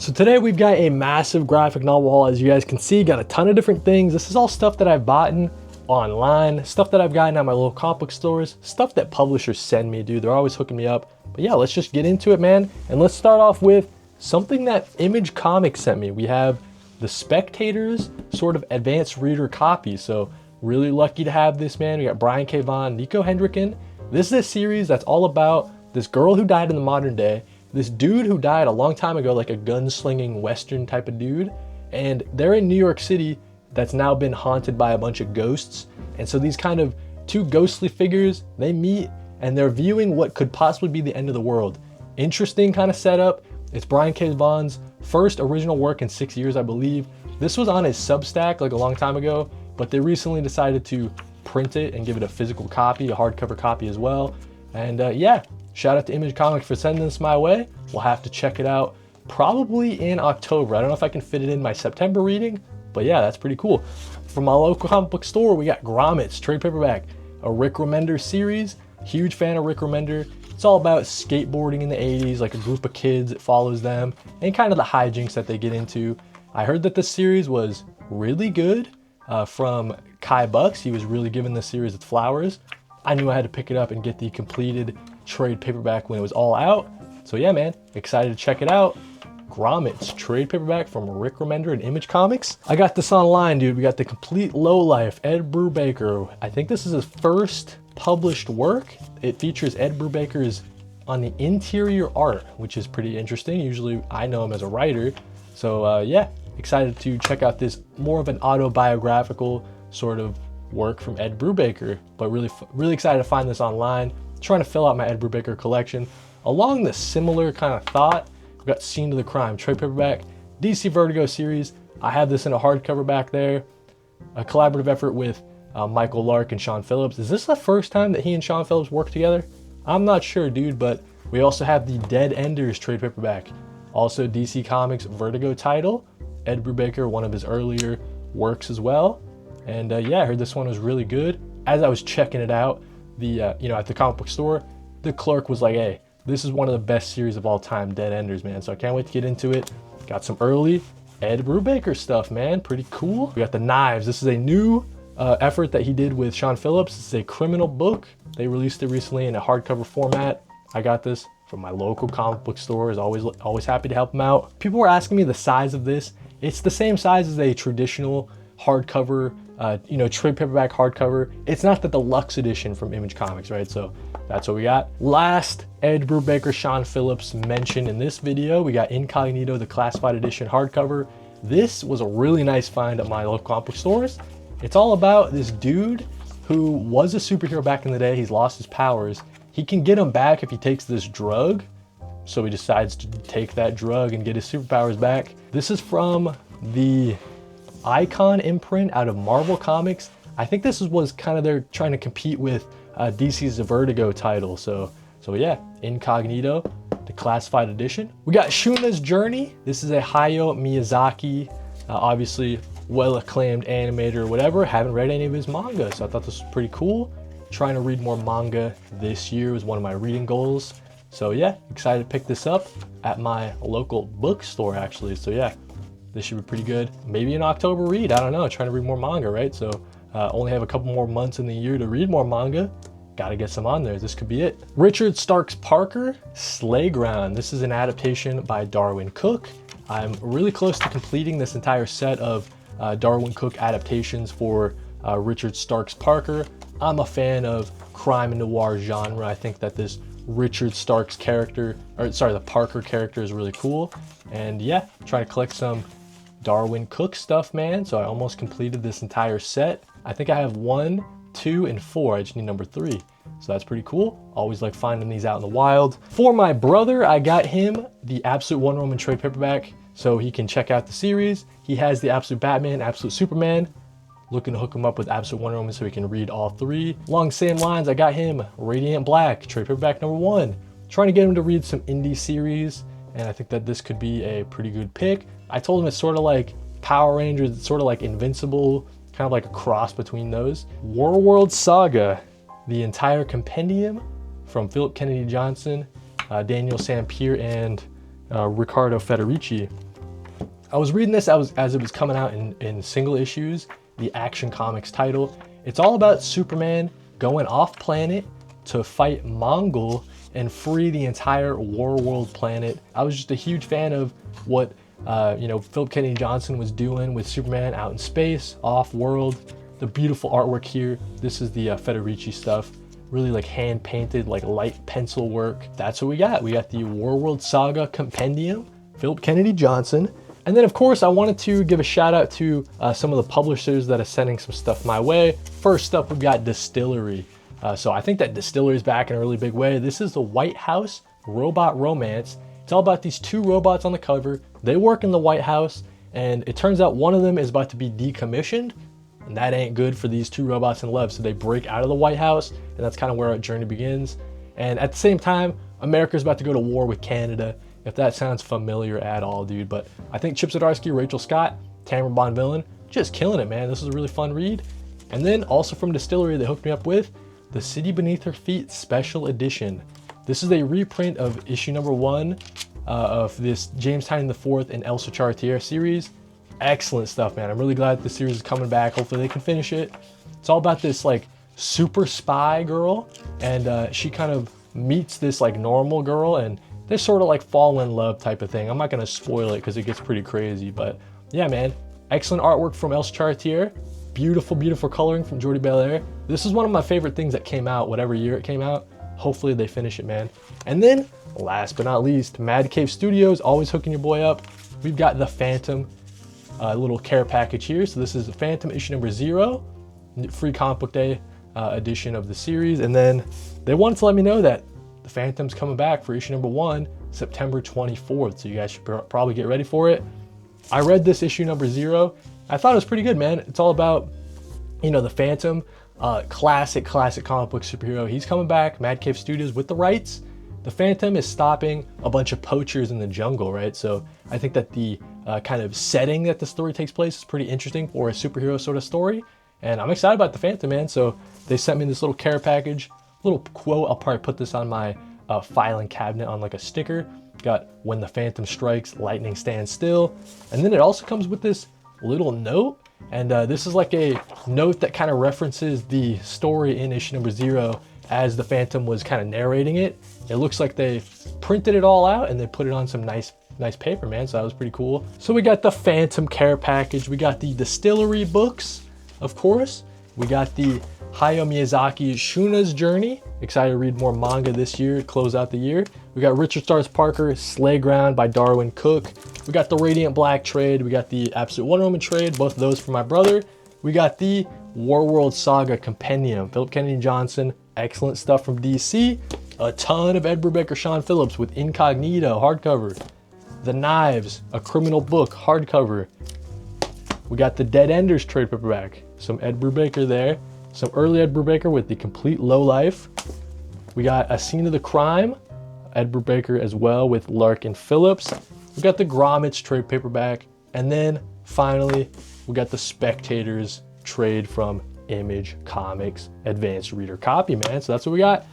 So today we've got a massive graphic novel haul. As you guys can see, got a ton of different things. This is all stuff that I've bought online, stuff that I've gotten at my local comic book stores, stuff that publishers send me, dude. They're always hooking me up. But yeah, let's just get into it, man. And let's start off with something that Image Comics sent me. We have the Spectators sort of advanced reader copy. So really lucky to have this, man. We got Brian K. Vaughan, Nico Hendricken. This is a series that's all about this girl who died in the modern day, this dude who died a long time ago, like a gunslinging Western type of dude. And they're in New York City that's now been haunted by a bunch of ghosts. And so these kind of two ghostly figures, they meet and they're viewing what could possibly be the end of the world. Interesting kind of setup. It's Brian K. Vaughan's first original work in 6 years, I believe. This was on his Substack like a long time ago, but they recently decided to print it and give it a physical copy, a hardcover copy as well. And yeah, shout out to Image Comics for sending this my way. We'll have to check it out probably in October. I don't know if I can fit it in my September reading, but yeah, that's pretty cool. From my local comic book store, we got Grommets, trade paperback, a Rick Remender series. Huge fan of Rick Remender. It's all about skateboarding in the 80s, like a group of kids, it follows them, and kind of the hijinks that they get into. I heard that this series was really good from Kai Bucks. He was really giving this series its flowers. I knew I had to pick it up and get the completed trade paperback when it was all out. So yeah, man, excited to check it out. Grommets, trade paperback from Rick Remender and Image Comics. I got this online, dude. We got the complete lowlife, Ed Brubaker. I think this is his first published work. It features Ed Brubaker's on the interior art, which is pretty interesting. Usually I know him as a writer. So yeah, excited to check out this more of an autobiographical sort of work from Ed Brubaker, but really excited to find this online. Trying to fill out my Ed Brubaker collection. Along the similar kind of thought, we've got Scene to the Crime, trade paperback, DC Vertigo series. I have this in a hardcover back there. A collaborative effort with Michael Lark and Sean Phillips. Is this the first time that he and Sean Phillips worked together? I'm not sure, dude, but we also have the Dead Enders trade paperback. Also DC Comics Vertigo title. Ed Brubaker, one of his earlier works as well. And yeah, I heard this one was really good. As I was checking it out, at the comic book store, the clerk was like, hey, this is one of the best series of all time, Dead Enders, man. So I can't wait to get into it. Got some early Ed Brubaker stuff, man. Pretty cool. We got the Knives. This is a new effort that he did with Sean Phillips. This is a criminal book. They released it recently in a hardcover format. I got this from my local comic book store. Is always happy to help them out. People were asking me the size of this. It's the same size as a traditional hardcover, trade paperback hardcover. It's not the deluxe edition from Image Comics, right? So that's what we got. Last Ed Brubaker, Sean Phillips mentioned in this video, we got Incognito, the classified edition hardcover. This was a really nice find at my local comic book stores. It's all about this dude who was a superhero back in the day. He's lost his powers. He can get them back if he takes this drug. So he decides to take that drug and get his superpowers back. This is from the Icon imprint out of Marvel Comics. I think this was kind of they're trying to compete with DC's Vertigo title. So yeah, Incognito, the classified edition. We got Shuna's Journey. This is a Hayao Miyazaki, obviously well-acclaimed animator or whatever. Haven't read any of his manga, so I thought this was pretty cool. Trying to read more manga this year was one of my reading goals. So yeah, excited to pick this up at my local bookstore actually. So yeah, this should be pretty good. Maybe an October read, I don't know, trying to read more manga, right? So only have a couple more months in the year to read more manga. Gotta get some on there, this could be it. Richard Starks Parker, Slayground. This is an adaptation by Darwin Cook. I'm really close to completing this entire set of Darwin Cook adaptations for Richard Starks Parker. I'm a fan of crime and noir genre. I think that this Richard Starks character, the Parker character is really cool. And yeah, trying to collect some Darwin Cook stuff, man. So I almost completed this entire set. I think I have 1, 2, and 4. I just need number 3. So that's pretty cool. Always like finding these out in the wild. For my brother, I got him the Absolute Wonder Woman trade paperback so he can check out the series. He has the Absolute Batman, Absolute Superman. Looking to hook him up with Absolute Wonder Woman so he can read all 3. Along the same lines, I got him Radiant Black, trade paperback number 1. Trying to get him to read some indie series, and I think that this could be a pretty good pick. I told him it's sort of like Power Rangers, it's sort of like Invincible, kind of like a cross between those. Warworld Saga, the entire compendium from Philip Kennedy Johnson, Daniel Sampier, and Riccardo Federici. I was reading this as it was coming out in single issues, the Action Comics title. It's all about Superman going off planet to fight Mongol and free the entire Warworld planet. I was just a huge fan of what Philip Kennedy Johnson was doing with Superman out in space, off world. The beautiful artwork here. This is the Federici stuff. Really like hand painted, like light pencil work. That's what we got. We got the Warworld Saga compendium, Philip Kennedy Johnson. And then of course I wanted to give a shout out to some of the publishers that are sending some stuff my way. First up, we've got DSTLRY. So I think that DSTLRY is back in a really big way. This is the White House robot romance. It's all about these two robots on the cover. They work in the White House, and it turns out one of them is about to be decommissioned, and that ain't good for these two robots in love. So they break out of the White House, and that's kind of where our journey begins. And at the same time, America's about to go to war with Canada, if that sounds familiar at all, dude. But I think Chip Zdarsky, Rachel Scott, Tamara Bonvillain, just killing it, man. This is a really fun read. And then also from DSTLRY, they hooked me up with The City Beneath Her Feet Special Edition. This is a reprint of issue number 1 of this James Tynion IV and Elsa Chartier series. Excellent stuff, man. I'm really glad the series is coming back. Hopefully they can finish it. It's all about this like super spy girl, and she kind of meets this like normal girl, and they sort of like fall in love type of thing. I'm not gonna spoil it because it gets pretty crazy, but yeah, man. Excellent artwork from Elsa Chartier. Beautiful, beautiful coloring from Jordi Belair. This is one of my favorite things that came out, whatever year it came out. Hopefully they finish it, man. And then, last but not least, Mad Cave Studios, always hooking your boy up. We've got the Phantom little care package here. So this is the Phantom issue number 0, free comic book day edition of the series. And then they wanted to let me know that the Phantom's coming back for issue number 1, September 24th. So you guys should probably get ready for it. I read this issue number 0. I thought it was pretty good, man. It's all about, the Phantom, classic comic book superhero. He's coming back, Mad Cave Studios, with the rights. The Phantom is stopping a bunch of poachers in the jungle, right? So I think that the kind of setting that the story takes place is pretty interesting for a superhero sort of story. And I'm excited about the Phantom, man. So they sent me this little care package, little quote. I'll probably put this on my filing cabinet on like a sticker. Got when the Phantom strikes, lightning stands still. And then it also comes with this little note. And this is like a note that kind of references the story in issue number 0 as the Phantom was kind of narrating it. It looks like they printed it all out and they put it on some nice paper, man. So that was pretty cool. So we got the Phantom care package. We got the DSTLRY books, of course. We got the Hayao Miyazaki's Shuna's Journey. Excited to read more manga this year, close out the year. We got Richard Starks Parker, Slayground by Darwin Cook. We got the Radiant Black trade. We got the Absolute Wonder Woman trade, both of those for my brother. We got the Warworld Saga compendium, Philip Kennedy Johnson. Excellent stuff from DC. A ton of Ed Brubaker, Sean Phillips with Incognito, hardcover. The Knives, a criminal book, hardcover. We got the Dead Enders trade paperback. Some Ed Brubaker there. Some early Ed Brubaker with the Complete Low Life. We got A Scene of the Crime, Ed Brubaker as well with Larkin Phillips. We got the Grommets trade paperback. And then finally, we got the Spectators trade from Image Comics advanced reader copy, man. So that's what we got.